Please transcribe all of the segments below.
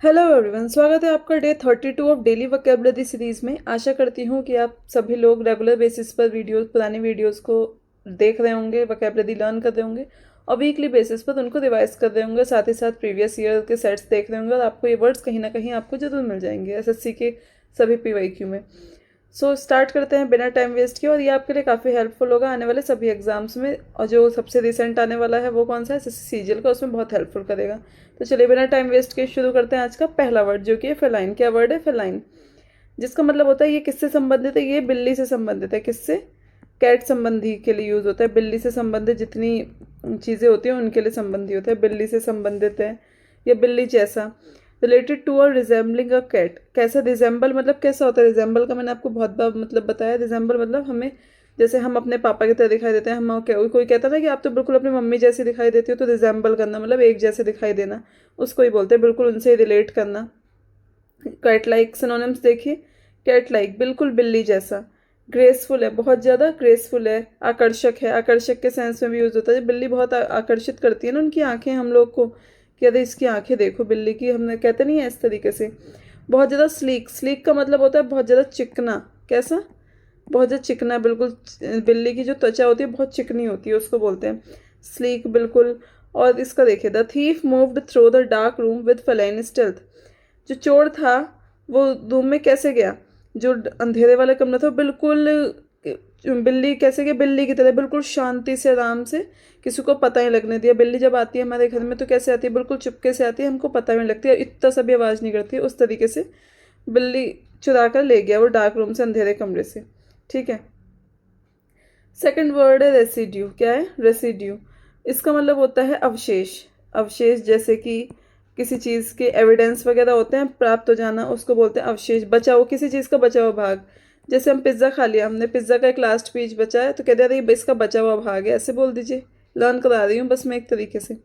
Hello everyone, स्वागत है आपका day 32 of daily vocabulary series में। आशा करती हूँ कि आप सभी लोग रेगुलर बेसिस पर पुरानी वीडियोस को देख रहे होंगे, वोकेबलरी लर्न कर रहे होंगे और वीकली बेसिस पर उनको रिवाइज कर रहे होंगे। साथ ही साथ प्रीवियस ईयर के सेट्स देख रहे होंगे और आपको ये वर्ड्स कहीं ना कहीं आपको जरूर मिल जाएंगे एसएससी के सभी पीवाईक्यू में। स्टार्ट करते हैं बिना टाइम वेस्ट किए, और ये आपके लिए काफ़ी हेल्पफुल होगा आने वाले सभी एग्जाम्स में। और जो सबसे रिसेंट आने वाला है वो कौन सा है, एसएससी सीजीएल का, उसमें बहुत हेल्पफुल करेगा। तो चलिए बिना टाइम वेस्ट किए शुरू करते हैं आज का पहला वर्ड, जो कि है फेलाइन। क्या वर्ड है? फेलाइन, जिसका मतलब होता है ये किससे संबंधित है? ये बिल्ली से संबंधित है। किससे? कैट संबंधी के लिए यूज होता है। बिल्ली से संबंधित जितनी चीज़ें होती हैं उनके लिए संबंधी होता है। बिल्ली से संबंधित है या बिल्ली जैसा। रिलेटेड टू और रिजेंबलिंग अ कैट। कैसा? रिजेंबल मतलब कैसा होता है? रिजेंबल का मैंने आपको बहुत बार मतलब बताया। रिजेंबल मतलब हमें, जैसे हम अपने पापा की तरह दिखाई देते हैं, हम कोई कहता था कि आप तो बिल्कुल अपनी मम्मी जैसी दिखाई देती हो, तो रिजेंबल करना मतलब एक जैसे दिखाई देना, उसको ही बोलते हैं, बिल्कुल उनसे रिलेट करना। कैट लाइक सिनोनिम्स देखिए। कैट लाइक बिल्कुल बिल्ली जैसा। ग्रेसफुल है, बहुत ज़्यादा ग्रेसफुल है। आकर्षक है, आकर्षक के सेंस में भी यूज़ होता है। बिल्ली बहुत आकर्षित करती है ना उनकी आंखें हम लोग को, कि अरे इसकी आंखें देखो बिल्ली की, हमने कहते नहीं है इस तरीके से। बहुत ज़्यादा स्लीक। स्लीक का मतलब होता है बहुत ज़्यादा चिकना। कैसा? बहुत ज़्यादा चिकना, बिल्कुल। बिल्ली की जो त्वचा होती है बहुत चिकनी होती है, उसको बोलते हैं स्लीक, बिल्कुल। और इसका देखिए, the thief moved through the dark room with feline stealth. जो चोर था वो रूम में कैसे गया? जो अंधेरे वाला कमरा था वो बिल्कुल बिल्ली कैसे गया? बिल्ली की तरह, बिल्कुल शांति से, आराम से, किसी को पता ही लगने दिया। बिल्ली जब आती है हमारे घर में तो कैसे आती है? बिल्कुल चुपके से आती है, हमको पता भी नहीं लगती है, इतना सा भी आवाज़ नहीं करती है। उस तरीके से बिल्ली चुरा कर ले गया वो डार्क रूम से, अंधेरे कमरे से। ठीक है। सेकंड वर्ड है रेसिड्यू। क्या है? रेसिड्यू। इसका मतलब होता है अवशेष। अवशेष, जैसे कि किसी चीज़ के एविडेंस वगैरह होते हैं, प्राप्त हो जाना, उसको बोलते हैं अवशेष। बचा हुआ, किसी चीज़ का बचा हुआ भाग। जैसे हम पिज़्ज़ा खा लिया, हमने पिज़्ज़ा का एक लास्ट पीस बचा है, तो कहते हैं ये इसका बचा हुआ भाग है, ऐसे बोल दीजिए। लर्न करा रही हूँ बस मैं एक तरीके से।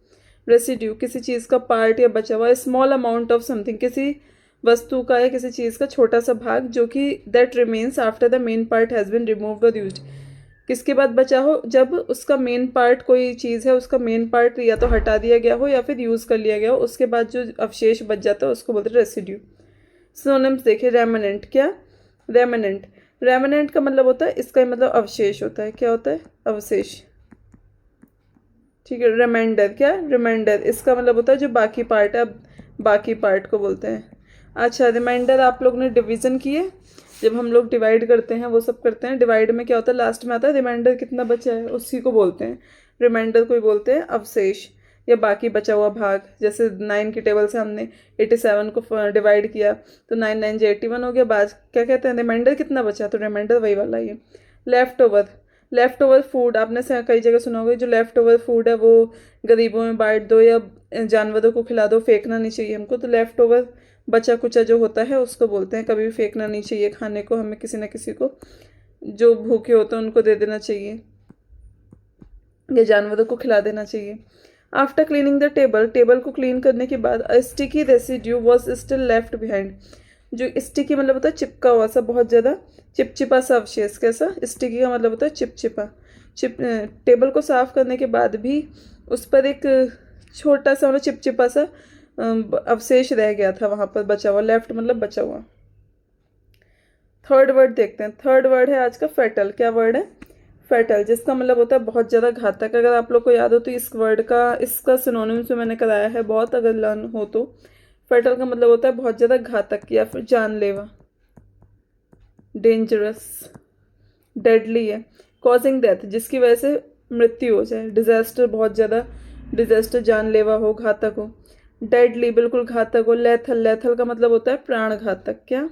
रेसिड्यू किसी चीज़ का पार्ट या बचा हुआ। स्मॉल अमाउंट ऑफ समथिंग, किसी वस्तु का या किसी चीज़ का छोटा सा भाग, जो कि that remains after the main part has been removed और यूज्ड। किसके बाद बचा हो? जब उसका मेन पार्ट, कोई चीज़ है उसका मेन पार्ट या तो हटा दिया गया हो या फिर यूज़ कर लिया गया हो, उसके बाद जो अवशेष बच जाता है उसको बोलते हैं रेसिड्यू। सिनोनिम्स देखिए। रेमिनेंट। क्या? रेमिनेंट। रेमिनेंट का मतलब होता है, इसका मतलब अवशेष होता है। क्या होता है? अवशेष। ठीक है। रिमाइंडर। क्या? रिमाइंडर, इसका मतलब होता है जो बाकी पार्ट है, अब बाकी पार्ट को बोलते हैं। अच्छा, रिमाइंडर आप लोग ने डिवीज़न किए, जब हम लोग डिवाइड करते हैं, वो सब करते हैं, डिवाइड में क्या होता है, लास्ट में आता है रिमाइंडर कितना बचा है, उसी को बोलते हैं रिमाइंडर, को ही बोलते हैं अवशेष या बाकी बचा हुआ भाग। जैसे 9 की टेबल से हमने 87 को डिवाइड किया, तो 9 9 जो 81 हो गया। बाद क्या कहते हैं, रिमाइंडर कितना बचा, तो रिमाइंडर वही वाला ही है। Left over. Left over food आपने कई जगह सुना होगा, जो लेफ्ट ओवर फूड है वो गरीबों में बांट दो या जानवरों को खिला दो, फेंकना नहीं चाहिए हमको। तो लेफ्ट ओवर बचा कुचा जो होता है उसको बोलते हैं, कभी भी फेंकना नहीं चाहिए खाने को, हमें किसी न किसी को, जो भूखे होते हैं उनको दे देना चाहिए या जानवरों को खिला देना चाहिए। After cleaning the table, table को क्लीन करने के बाद a sticky residue was still left behind. जो स्टिकी मतलब होता है चिपका हुआ सा, बहुत ज़्यादा चिपचिपा सा अवशेष। कैसा? स्टिकी का मतलब होता है चिपचिपा। टेबल को साफ करने के बाद भी उस पर एक छोटा सा मतलब चिपचिपा सा अवशेष रह गया था वहाँ पर, बचा हुआ। लेफ्ट मतलब बचा हुआ। थर्ड वर्ड देखते हैं। थर्ड वर्ड है आज का फेटल। क्या वर्ड है? फेटल, जिसका मतलब होता है बहुत ज़्यादा घातक। अगर आप लोग को याद हो तो इस वर्ड का, इसका सिनोनिम्स में मैंने कराया है बहुत, अगर लर्न हो तो। फेटल का मतलब होता है बहुत ज़्यादा घातक या फिर जानलेवा, डेंजरस, डेडली है। कॉजिंग डेथ, जिसकी वजह से मृत्यु हो जाए। डिजास्टर, बहुत ज़्यादा डिजास्टर, जानलेवा हो, घातक हो। डेडली, बिल्कुल घातक हो। लेथल, लेथल का मतलब होता है प्राण घातक। क्या?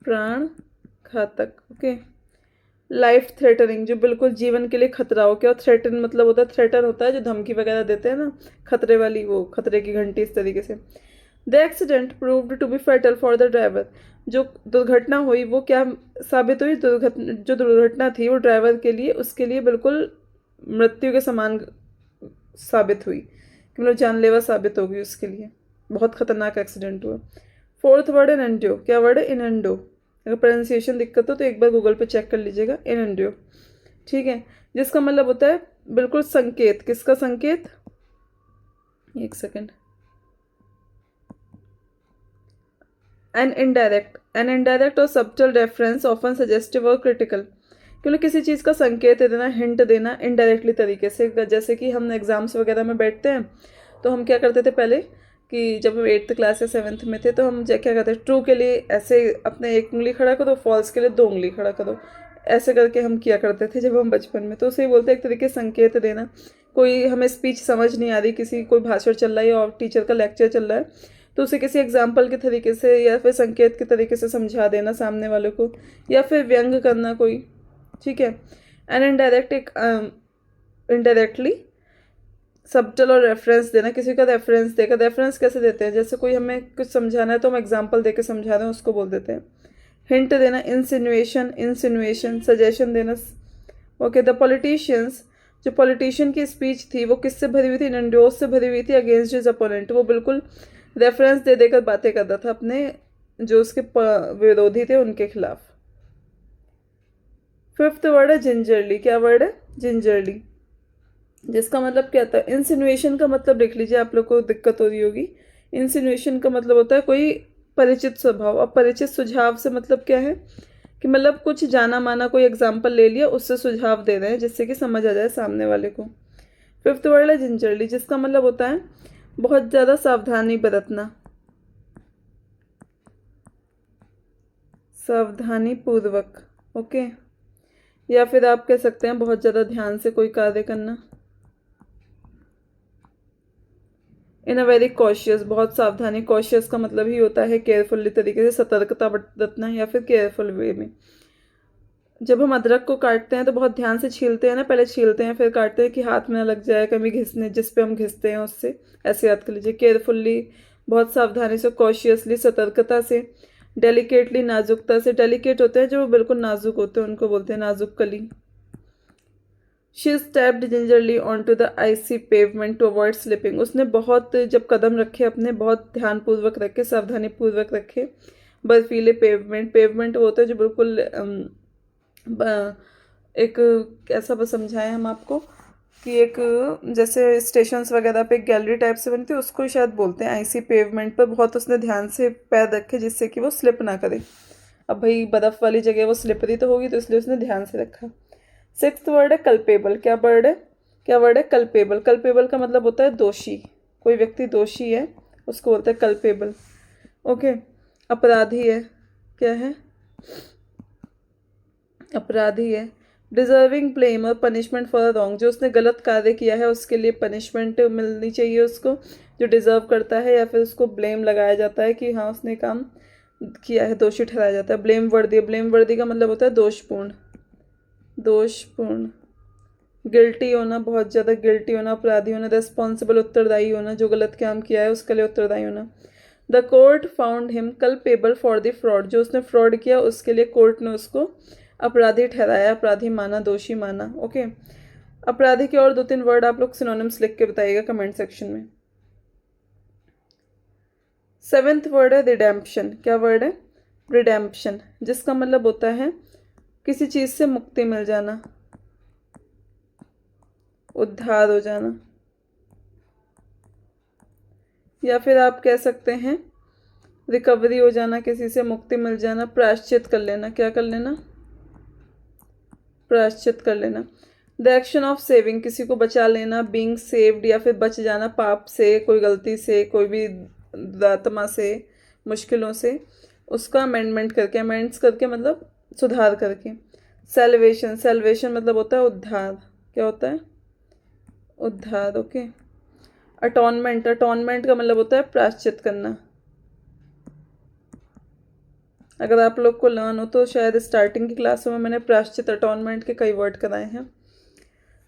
प्राण घातक। ओके। लाइफ थ्रेटनिंग, जो बिल्कुल जीवन के लिए खतरा हो। क्या? थ्रेटन मतलब होता है, थ्रेटन होता है जो धमकी वगैरह देते हैं ना, खतरे वाली, वो खतरे की घंटी, इस तरीके से। The accident proved to be fatal for the driver. जो दुर्घटना हुई वो क्या साबित हुई? जो दुर्घटना थी वो ड्राइवर के लिए, उसके लिए बिल्कुल मृत्यु के समान साबित हुई, कि मतलब जानलेवा साबित होगी उसके लिए। बहुत खतरनाक एक्सीडेंट हुआ। फोर्थ वर्ड है इनएंडियो। क्या वर्ड है? इनएंडो। अगर प्रोनाउंसिएशन दिक्कत हो तो एक बार गूगल पे चेक कर लीजिएगा। इनएंडियो। ठीक है। जिसका मतलब होता है बिल्कुल संकेत। किसका संकेत? एक सेकेंड। एन इनडायरेक्ट और सब्टल रेफरेंस ऑफन सजेस्टिव और क्रिटिकल, क्योंकि किसी चीज़ का संकेत देना, हिंट देना इनडायरेक्टली तरीके से। जैसे कि हम एग्ज़ाम्स वगैरह में बैठते हैं तो हम क्या करते थे पहले, कि जब हम 8th क्लास या 7th में थे तो हम क्या करते थे, ट्रू के लिए ऐसे अपने एक उंगली खड़ा करो, फॉल्स के लिए 2 उंगली खड़ा करो, ऐसे करके हम किया करते थे जब हम बचपन में। तो उसे बोलते हैं एक तरीके से संकेत देना। कोई हमें स्पीच समझ नहीं आ रही, किसी कोई भाषण चल रहा है और टीचर का लेक्चर चल रहा है, तो उसे किसी एग्जाम्पल के तरीके से या फिर संकेत के तरीके से समझा देना सामने वाले को, या फिर व्यंग करना कोई, ठीक है। एंड इनडायरेक्ट एक इनडायरेक्टली सब्टल और रेफरेंस देना, किसी का रेफरेंस देकर। रेफरेंस कैसे देते हैं, जैसे कोई हमें कुछ समझाना है तो हम एग्जाम्पल देकर समझा रहे हैं, उसको बोल देते हैं। हिंट देना, इंसिनुएशन सजेशन देना। ओके, द पॉलिटिशियंस, जो पॉलिटिशियन की स्पीच थी वो किससे भरी हुई थी, इंडोज से भरी हुई थी अगेंस्ट हिज अपोनेंट। वो बिल्कुल रेफरेंस दे देकर बातें कर रहा था अपने जो उसके विरोधी थे उनके खिलाफ। 5th वर्ड है जिंजरली। क्या वर्ड है, जिंजरली, जिसका मतलब क्या था, इंसिनुएशन का मतलब देख लीजिए, आप लोग को दिक्कत हो रही होगी। इंसिनुएशन का मतलब होता है कोई परिचित स्वभाव। अब परिचित सुझाव से मतलब क्या है, कि मतलब कुछ जाना माना कोई एग्जाम्पल ले लिया, उससे सुझाव दे रहे हैं जिससे कि समझ आ जाए सामने वाले को। 5th वर्ड है जिंजरली, जिसका मतलब होता है बहुत ज़्यादा सावधानी बरतना, सावधानी पूर्वक। ओके, या फिर आप कह सकते हैं बहुत ज़्यादा ध्यान से कोई कार्य करना। इन अ वेरी कॉशियस, बहुत सावधानी। कॉशियस का मतलब ही होता है केयरफुली तरीके से, सतर्कता बरतना, या फिर केयरफुल वे में। जब हम अदरक को काटते हैं तो बहुत ध्यान से छीलते हैं ना, पहले छीलते हैं फिर काटते हैं कि हाथ में ना लग जाए कभी घिसने, जिस पे हम घिसते हैं उससे। ऐसे याद कर लीजिए, केयरफुल्ली बहुत सावधानी से, कॉशियसली सतर्कता से, डेलिकेटली नाजुकता से। डेलिकेट होते हैं जो बिल्कुल नाजुक होते हैं, उनको बोलते हैं नाजुक कली। She stepped gingerly on to the icy pavement to avoid slipping. उसने बहुत जब कदम रखे अपने, बहुत ध्यानपूर्वक रखे, सावधानीपूर्वक रखे बर्फीले पेवमेंट। पेवमेंट वो होता है जो बिल्कुल एक ऐसा बस समझाएं हम आपको कि एक जैसे स्टेशंस वगैरह पे एक गैलरी टाइप से बनती है, उसको शायद बोलते हैं आइसी पेवमेंट पर। बहुत उसने ध्यान से पैर रखे जिससे कि वो स्लिप ना करे। अब भाई बर्फ़ वाली जगह वो स्लिपरी तो होगी, तो इसलिए उसने ध्यान से रखा। 6th वर्ड है कल्पेबल। क्या वर्ड है, क्या वर्ड है, कल्पेबल। कल्पेबल का मतलब होता है दोषी, कोई व्यक्ति दोषी है उसको बोलते हैं कल्पेबल। ओके, अपराधी है। क्या है, अपराधी है। डिजर्विंग ब्लेम और पनिशमेंट फॉर रॉन्ग, जो उसने गलत कार्य किया है उसके लिए पनिशमेंट मिलनी चाहिए उसको, जो डिजर्व करता है, या फिर उसको ब्लेम लगाया जाता है कि हाँ उसने काम किया है, दोषी ठहराया जाता है। ब्लेम वर्दी, ब्लेम वर्दी का मतलब होता है दोषपूर्ण, दोषपूर्ण। गिल्टी होना, बहुत ज़्यादा गिल्टी होना, अपराधी होना। रेस्पॉन्सिबल, उत्तरदायी होना, जो गलत काम किया है उसके लिए उत्तरदायी होना। The court found him culpable for the fraud, जो उसने फ्रॉड किया उसके लिए कोर्ट ने उसको अपराधी ठहराया, अपराधी माना, दोषी माना। ओके, अपराधी के और 2-3 वर्ड आप लोग सिनोनिम्स लिख के बताइएगा कमेंट सेक्शन में। 7th वर्ड है रिडेम्पशन। क्या वर्ड है, रिडेम्पशन, जिसका मतलब होता है किसी चीज़ से मुक्ति मिल जाना, उद्धार हो जाना, या फिर आप कह सकते हैं रिकवरी हो जाना, किसी से मुक्ति मिल जाना, प्रायश्चित कर लेना। क्या कर लेना, प्रायश्चित कर लेना। द एक्शन ऑफ सेविंग, किसी को बचा लेना, बीइंग सेव्ड, या फिर बच जाना पाप से, कोई गलती से, कोई भी दातमा से, मुश्किलों से, उसका अमेंडमेंट करके, अमेंड्स करके मतलब सुधार करके। सेल्वेशन, सेल्वेशन मतलब होता है उद्धार। क्या होता है, उद्धार। ओके, अटॉनमेंट, अटॉनमेंट का मतलब होता है प्रायश्चित करना। अगर आप लोग को लर्न हो तो शायद स्टार्टिंग की क्लासों में मैंने प्रायश्चित, अटॉनमेंट के कई वर्ड कराए हैं।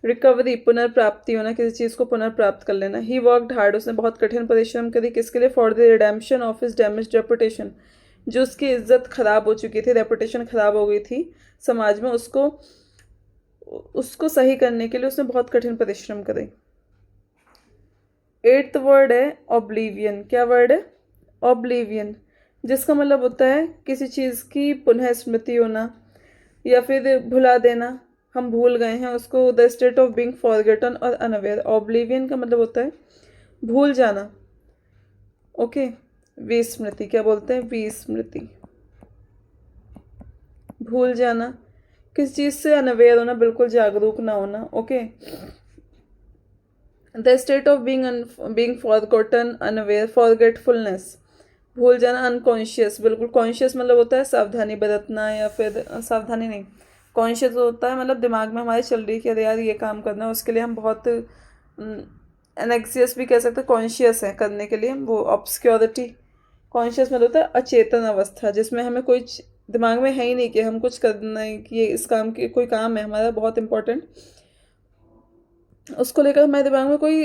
रिकवरी, पुनर्प्राप्ति होना, किसी चीज़ को पुनर्प्राप्त कर लेना। ही वर्कड हार्ड, उसने बहुत कठिन परिश्रम करी, किसके लिए, for the redemption of his damaged reputation, जो उसकी इज्जत खराब हो चुकी थी, रेपुटेशन खराब हो गई थी समाज में, उसको उसको सही करने के लिए उसने बहुत कठिन परिश्रम करे। 8th वर्ड है ऑब्लीवियन। क्या वर्ड है, ऑब्लीवियन, जिसका मतलब होता है किसी चीज़ की पुनः स्मृति होना, या फिर भुला देना, हम भूल गए हैं उसको। The state of being forgotten और अनअवेयर। ऑब्लीवियन का मतलब होता है भूल जाना। ओके, विस्मृति, क्या बोलते हैं, विस्मृति, भूल जाना, किस चीज़ से अनअवेयर होना, बिल्कुल जागरूक ना होना। Okay, the state of being forgotten, unaware, forgetfulness, भूल जाना, अनकॉन्शियस, बिल्कुल कॉन्शियस मतलब होता है सावधानी बरतना, या फिर सावधानी नहीं, कॉन्शियस होता है मतलब दिमाग में हमारे चल रही है कि अरे यार ये काम करना है, उसके लिए हम बहुत एनेक्सियस भी कह सकते हैं, कॉन्शियस है करने के लिए। वो ऑब्सक्योरिटी, कॉन्शियस मतलब होता है अचेतन अवस्था, जिसमें हमें कोई दिमाग में है ही नहीं कि हम कुछ करना है, कि ये इस काम की कोई काम है हमारा बहुत इंपॉर्टेंट, उसको लेकर हमारे दिमाग में कोई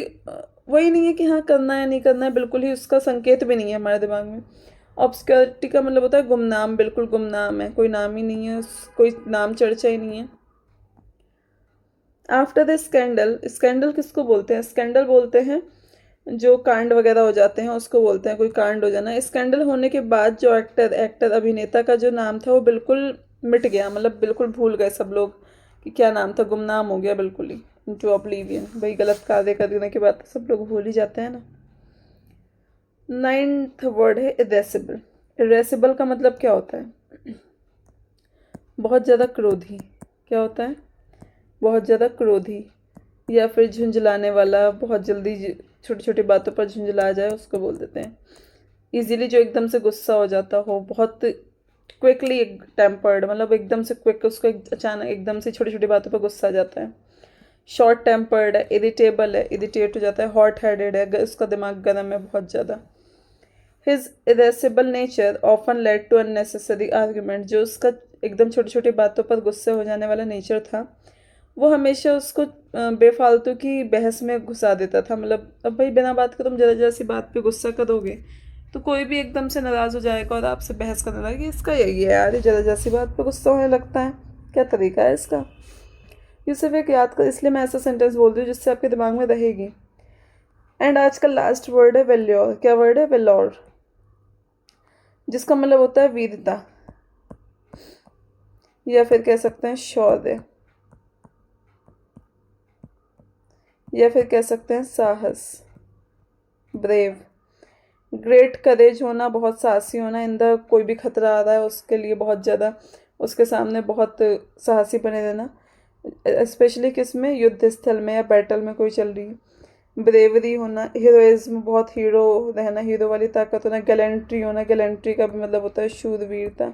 वही नहीं है कि हाँ करना है नहीं करना है, बिल्कुल ही उसका संकेत भी नहीं है हमारे दिमाग में। ऑब्सक्योरिटी का मतलब होता है गुमनाम, बिल्कुल गुमनाम है, कोई नाम ही नहीं है, कोई नाम चर्चा ही नहीं है। आफ्टर द स्कैंडल, स्कैंडल किसको बोलते हैं, स्कैंडल बोलते हैं जो कांड वगैरह हो जाते हैं उसको बोलते हैं, कोई कांड हो जाना। स्कैंडल होने के बाद जो एक्टर अभिनेता का जो नाम था वो बिल्कुल मिट गया, मतलब बिल्कुल भूल गए सब लोग कि क्या नाम था, गुमनाम हो गया बिल्कुल ही, इनटू ऑब्लिवियन। भाई गलत कार्य करने के बाद सब लोग भूल ही जाते हैं ना। 9th वर्ड है इरेसिबल। इरेसिबल का मतलब क्या होता है, बहुत ज़्यादा क्रोधी, क्या होता है, बहुत ज़्यादा क्रोधी, या फिर झुंझलाने वाला, बहुत जल्दी छोटी छोटी बातों पर झुंझला जाए उसको बोल देते हैं। इजीली जो एकदम से गुस्सा हो जाता हो, बहुत क्विकली टेम्पर्ड, मतलब एकदम से क्विक, उसको अचानक एकदम से छोटी छोटी बातों पर गुस्सा आ जाता है। शॉर्ट टेम्पर्ड है, इरिटेबल है, इरिटेट हो जाता है, हॉट हेडेड है, उसका दिमाग गर्म है बहुत ज़्यादा। His irascible nature often led to unnecessary argument, जो उसका एकदम छोटी छोटी बातों पर गुस्से हो जाने वाला नेचर था, वो हमेशा उसको बेफालतू की बहस में घुसा देता था। मतलब अब भाई बिना बात के तुम जरा जरा सी बात पे गुस्सा करोगे तो कोई भी एकदम से नाराज़ हो जाएगा और आपसे बहस करने लगेगा, इसका यही है यार, ये जरा जरा सी बात पे गुस्सा होने लगता है, क्या तरीका है इसका। ये सिर्फ एक याद कर, इसलिए मैं ऐसा सेंटेंस बोल रही हूँ जिससे आपके दिमाग में रहेगी। एंड आज का लास्ट वर्ड है वेल्योर। क्या वर्ड है, वेल्योर, जिसका मतलब होता है वीरता, या फिर कह सकते हैं शौर्य, या फिर कह सकते हैं साहस, ब्रेव। ग्रेट करेज होना, बहुत साहसी होना, इन द कोई भी खतरा आ रहा है उसके लिए बहुत ज़्यादा, उसके सामने बहुत साहसी बने रहना, स्पेशली किस में, युद्ध स्थल में या बैटल में कोई चल रही है। ब्रेवरी होना, हीरोइज्म, बहुत हीरो रहना, हीरो वाली ताकत होना। गैलेंट्री होना, गैलेंट्री का भी मतलब होता है शूरवीरता,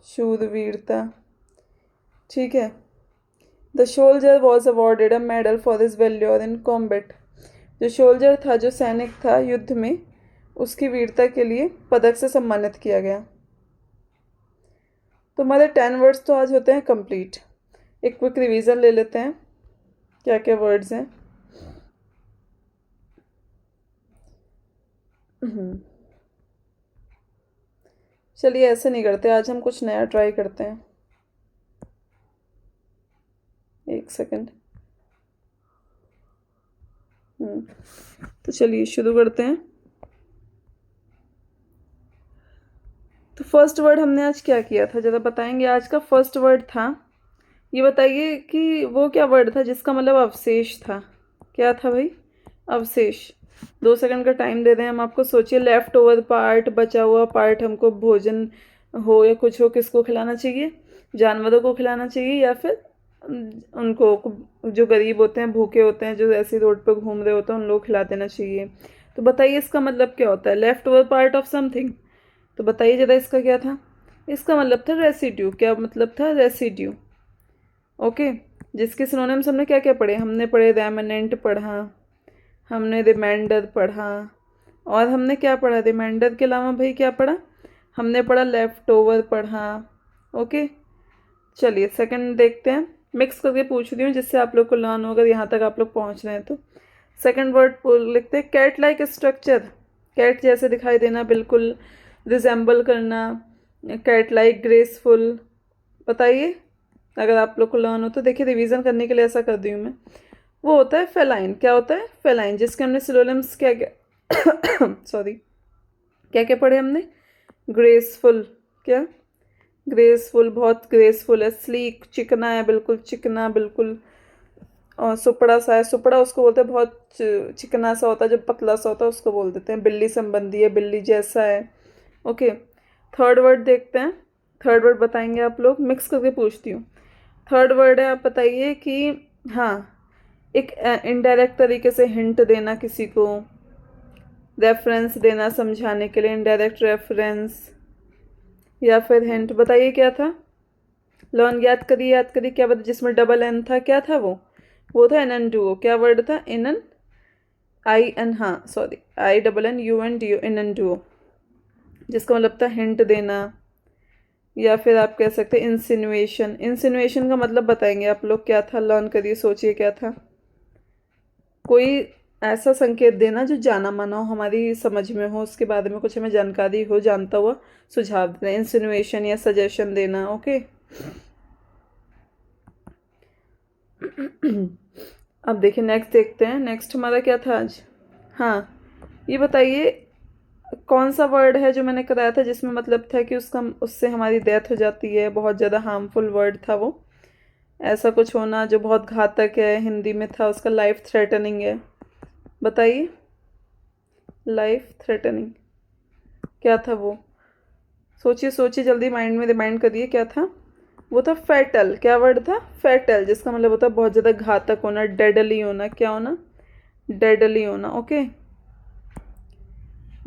शूरवीरता, ठीक है। The soldier was awarded a medal for his valour in combat, जो सोल्जर था, जो सैनिक था युद्ध में, उसकी वीरता के लिए पदक से सम्मानित किया गया। तो हमारे 10 वर्ड्स तो आज होते हैं कंप्लीट। एक क्विक रिवीजन ले लेते हैं क्या क्या वर्ड्स हैं। चलिए ऐसे नहीं करते, आज हम कुछ नया ट्राई करते हैं। एक सेकंड। तो चलिए शुरू करते हैं। तो फर्स्ट वर्ड हमने आज क्या किया था, ज़रा बताएंगे। आज का फर्स्ट वर्ड था, ये बताइए कि वो क्या वर्ड था जिसका मतलब अवशेष था। क्या था भाई, अवशेष। 2 सेकंड का टाइम दे दें हम आपको, सोचिए। लेफ्ट ओवर पार्ट, बचा हुआ पार्ट, हमको भोजन हो या कुछ हो, किसको खिलाना चाहिए, जानवरों को खिलाना चाहिए, या फिर उनको जो गरीब होते हैं, भूखे होते हैं, जो ऐसी रोड पर घूम रहे होते हैं, उन लोग खिला देना चाहिए। तो बताइए इसका मतलब क्या होता है, left over part of something. तो बताइए ज़रा इसका क्या था। इसका मतलब था रेसिड्यू। क्या मतलब था, रेसिड्यू। ओके, जिसके सिनोनिम्स हमने क्या क्या पढ़े, हमने पढ़े रेमनेंट पढ़ा, हमने रिमाइंडर पढ़ा, और हमने क्या पढ़ा, रिमाइंडर के अलावा भाई क्या पढ़ा, हमने पढ़ा लेफ्ट ओवर पढ़ा। ओके, चलिए सेकंड देखते हैं। मिक्स करके पूछ रही हूँ जिससे आप लोग को लर्न हो, अगर यहाँ तक आप लोग पहुँच रहे हैं तो। सेकंड वर्ड लिखते हैं, कैट लाइक स्ट्रक्चर, कैट जैसे दिखाई देना, बिल्कुल रिजेंबल करना, कैट लाइक, ग्रेसफुल। बताइए अगर आप लोग को लर्न हो तो। देखिए रिवीजन करने के लिए ऐसा कर दी हूँ मैं। वो होता है फेलाइन। क्या होता है, फेलाइन, जिसके हमने सिनोनिम्स क्या क्या सॉरी क्या क्या पढ़े हमने। ग्रेसफुल, क्या, ग्रेसफुल, बहुत ग्रेसफुल है। स्लीक, चिकना है, बिल्कुल चिकना, बिल्कुल और सुपड़ा सा है, सुपड़ा उसको बोलते हैं बहुत चिकना सा होता है, जो पतला सा होता है उसको बोल देते हैं। बिल्ली संबंधी है, बिल्ली जैसा है। ओके, थर्ड वर्ड देखते हैं। थर्ड वर्ड बताएंगे आप लोग, मिक्स करके पूछती हूँ। थर्ड वर्ड है, आप बताइए कि हाँ, एक इनडायरेक्ट तरीके से हिंट देना किसी को, रेफरेंस देना समझाने के लिए, इनडायरेक्ट रेफरेंस या फिर हिंट। बताइए क्या था। लर्न, याद करिए क्या बता, जिसमें डबल एन था, क्या था वो था एन एन डुओ। क्या वर्ड था, इन एन आई एन, हाँ sorry, I double N U N D O, innuendo, जिसका मतलब था हिंट देना। या फिर आप कह सकते हैं इंसिनुएशन। इंसिनुएशन का मतलब बताएंगे आप लोग क्या था, लर्न करिए, सोचिए क्या था। कोई ऐसा संकेत देना जो जाना माना हो, हमारी समझ में हो, उसके बारे में कुछ हमें जानकारी हो, जानता हुआ सुझाव देना, इंसिनुएशन या सजेशन देना। ओके अब देखिए नेक्स्ट देखते हैं। नेक्स्ट हमारा क्या था आज। हाँ, ये बताइए कौन सा वर्ड है जो मैंने कराया था जिसमें मतलब था कि उसका उससे हमारी डेथ हो जाती है, बहुत ज़्यादा हार्मफुल वर्ड था वो। ऐसा कुछ होना जो बहुत घातक है, हिंदी में था उसका लाइफ थ्रेटनिंग है। बताइए, लाइफ थ्रेटनिंग क्या था वो। सोचिए सोचिए जल्दी, माइंड में रिमाइंड करिए क्या था। वो था फैटल। क्या वर्ड था, फैटल, जिसका मतलब होता है बहुत ज़्यादा घातक होना, डेडली होना। क्या होना, डेडली होना। ओके,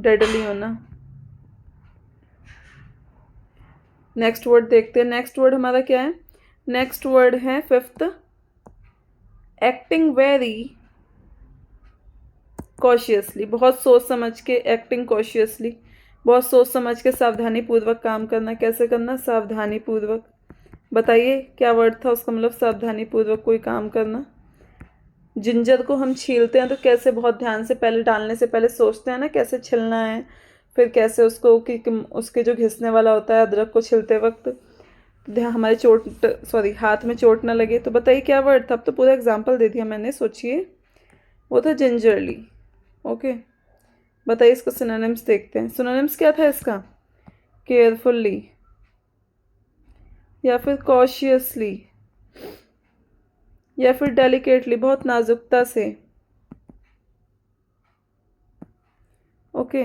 डेडली होना। नेक्स्ट वर्ड देखते हैं। नेक्स्ट वर्ड हमारा क्या है। नेक्स्ट वर्ड है फिफ्थ, एक्टिंग वेरी कॉशियसली। बहुत सोच समझ के, एक्टिंग कॉशियसली, बहुत सोच समझ के सावधानी पूर्वक काम करना। कैसे करना, सावधानी पूर्वक। बताइए क्या वर्ड था उसका मतलब, सावधानी पूर्वक कोई काम करना। जिंजर को हम छीलते हैं तो कैसे बहुत ध्यान से, पहले डालने से पहले सोचते हैं ना कैसे छिलना है, फिर कैसे उसको कि उसके जो घिसने वाला होता है अदरक को छिलते वक्त, ध्यान हमारे चोट, सॉरी हाथ में चोट ना लगे। तो बताइए क्या वर्ड था। अब तो पूरा एग्जाम्पल दे दिया मैंने, सोचिए। वो था जिंजरली। ओके, बताइए इसको सिनोनिम्स देखते हैं। सिनोनिम्स क्या था इसका, केयरफुल्ली या फिर कॉशियसली या फिर डेलिकेटली, बहुत नाजुकता से। ओके,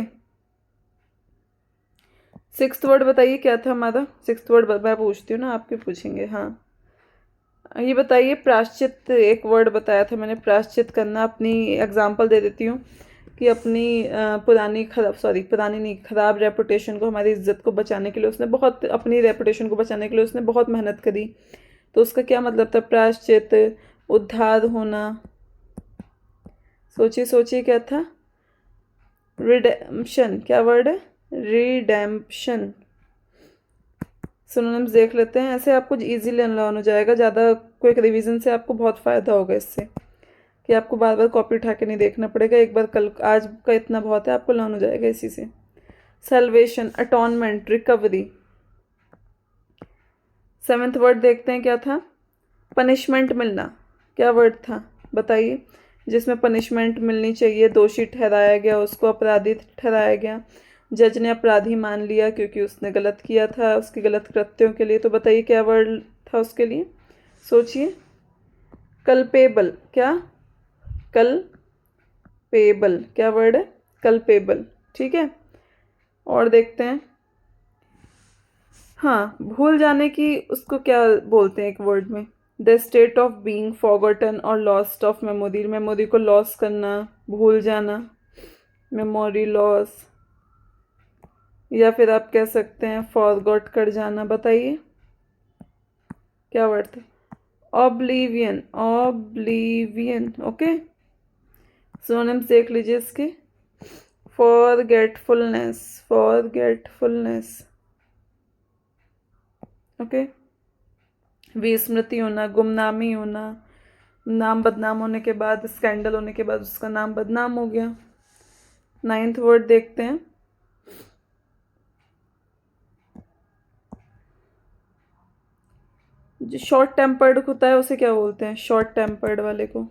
सिक्स्थ वर्ड बताइए क्या था हमारा। सिक्स्थ वर्ड मैं पूछती हूँ ना, आप भी पूछेंगे। हाँ, ये बताइए प्रायश्चित, एक वर्ड बताया था मैंने, प्रायश्चित करना। अपनी एग्जांपल दे देती हूँ कि अपनी पुरानी खराब, सॉरी पुरानी नहीं, खराब रेपुटेशन को, हमारी इज्जत को बचाने के लिए उसने बहुत, अपनी रेपुटेशन को बचाने के लिए उसने बहुत मेहनत करी। तो उसका क्या मतलब था, प्रायश्चित, उद्धार होना। सोचिए सोचिए क्या था, रिडेम्पशन। क्या वर्ड है, रिडेम्पशन। सिनोनिम्स देख लेते हैं, ऐसे आपको इजीली लर्न हो जाएगा। ज़्यादा क्विक रिवीजन से आपको बहुत फ़ायदा होगा इससे, कि आपको बार बार कॉपी उठा के नहीं देखना पड़ेगा। एक बार कल, आज का इतना बहुत है, आपको लर्न हो जाएगा इसी से। Salvation, atonement, recovery. Seventh word देखते हैं क्या था, पनिशमेंट मिलना। क्या वर्ड था बताइए, जिसमें पनिशमेंट मिलनी चाहिए, दोषी ठहराया गया, उसको अपराधी ठहराया गया, जज ने अपराधी मान लिया क्योंकि उसने गलत किया था, उसके गलत कृत्यों के लिए। तो बताइए क्या वर्ड था उसके लिए, सोचिए। कल्पेबल। क्या, कल्पेबल, क्या वर्ड है, कल्पेबल। ठीक है, और देखते हैं। हाँ, भूल जाने की उसको क्या बोलते हैं एक वर्ड में, the state of being forgotten और लॉस्ट ऑफ मेमोरी। मेमोरी को लॉस करना, भूल जाना, मेमोरी लॉस। या फिर आप कह सकते हैं फॉरगॉट कर जाना। बताइए क्या वर्ड था, ऑब्लीवियन, ऑब्लीवियन। ओके, सिनोनिम्स देख लीजिए इसके, फॉरगेटफुलनेस, फॉरगेटफुलनेस। ओके, विस्मृति होना, गुमनामी होना, नाम बदनाम होने के बाद, स्कैंडल होने के बाद उसका नाम बदनाम हो गया। नाइन्थ वर्ड देखते हैं, जो शॉर्ट टेम्पर्ड होता है उसे क्या बोलते हैं, शॉर्ट टेम्पर्ड वाले को,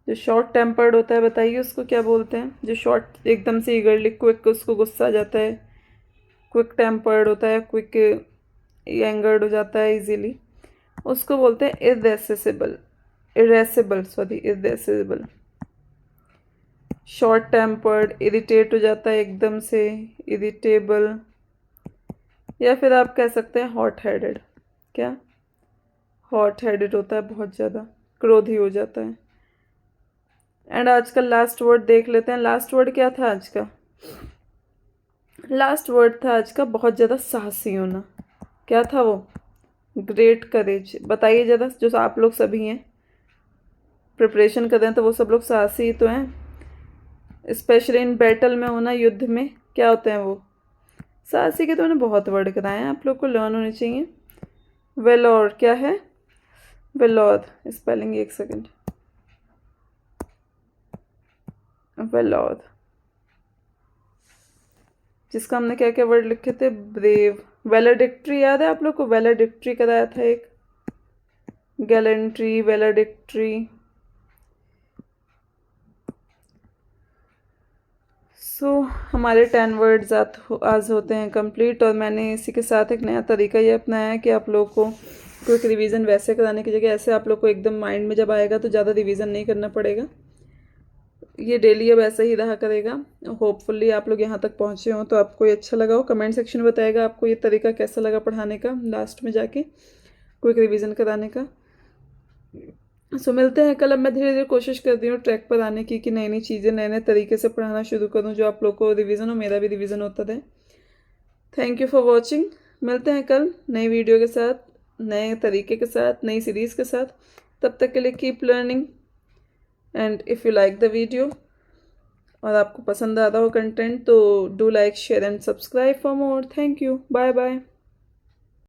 जो शॉर्ट टेम्पर्ड होता है बताइए उसको क्या बोलते हैं। जो शॉर्ट, एकदम से ईगरली, क्विक, उसको गुस्सा आ जाता है, क्विक टेम्पर्ड होता है, क्विक एंगर्ड हो जाता है इजीली। उसको बोलते हैं इरेसिबल, इरेसिबल। शॉर्ट टेम्पर्ड, इरिटेट हो जाता है एकदम से, इरिटेबल। या फिर आप कह सकते हैं हॉट हेडेड। क्या? हॉट हेडेड होता है, बहुत ज़्यादा क्रोधी हो जाता है। एंड आज का लास्ट वर्ड देख लेते हैं। लास्ट वर्ड क्या था आज का? लास्ट वर्ड था आज का बहुत ज़्यादा साहसी होना। क्या था वो? Great courage. बताइए ज़रा, जो आप लोग सभी हैं, प्रिपरेशन कर रहे हैं, तो वो सब लोग साहसी ही तो हैं। स्पेशली इन बैटल में होना, युद्ध में क्या होते हैं वो साहसी के। तो मैंने बहुत वर्ड कराए हैं, आप लोग को लर्न होने चाहिए। वेलोर क्या है? वेलोर स्पेलिंग, एक सेकंड। वेलोर, जिसका हमने क्या क्या वर्ड लिखे थे? ब्रेव। वेलेडिक्ट्री याद है आप लोग को? वेलेडिक्ट्री कराया था एक। गैलेंट्री, वेलेडिक्ट्री। हमारे 10 वर्ड्स आज होते हैं कंप्लीट। और मैंने इसी के साथ एक नया तरीका ये अपनाया है कि आप लोग को क्विक रिवीजन वैसे कराने की जगह ऐसे आप लोग को एकदम माइंड में जब आएगा तो ज़्यादा रिवीजन नहीं करना पड़ेगा। ये डेली अब ऐसा ही रहा करेगा। होपफुली आप लोग यहाँ तक पहुँचे हों तो आपको ये अच्छा लगा हो। कमेंट सेक्शन में बताएगा आपको ये तरीका कैसा लगा पढ़ाने का, लास्ट में जाके क्विक रिवीजन कराने का। मिलते हैं कल। अब मैं धीरे धीरे कोशिश कर रही हूँ ट्रैक पर आने की, कि नई नई चीज़ें नए नए तरीके से पढ़ाना शुरू करूँ, जो आप लोग को रिवीजन हो, मेरा भी रिवीजन होता रहे। Thank you for watching. मिलते हैं कल नई वीडियो के साथ, नए तरीके के साथ, नई सीरीज़ के साथ। तब तक के लिए keep learning. And if you like the video और आपको पसंद आता हो कंटेंट, तो do like, share and subscribe for more. Thank you, bye bye.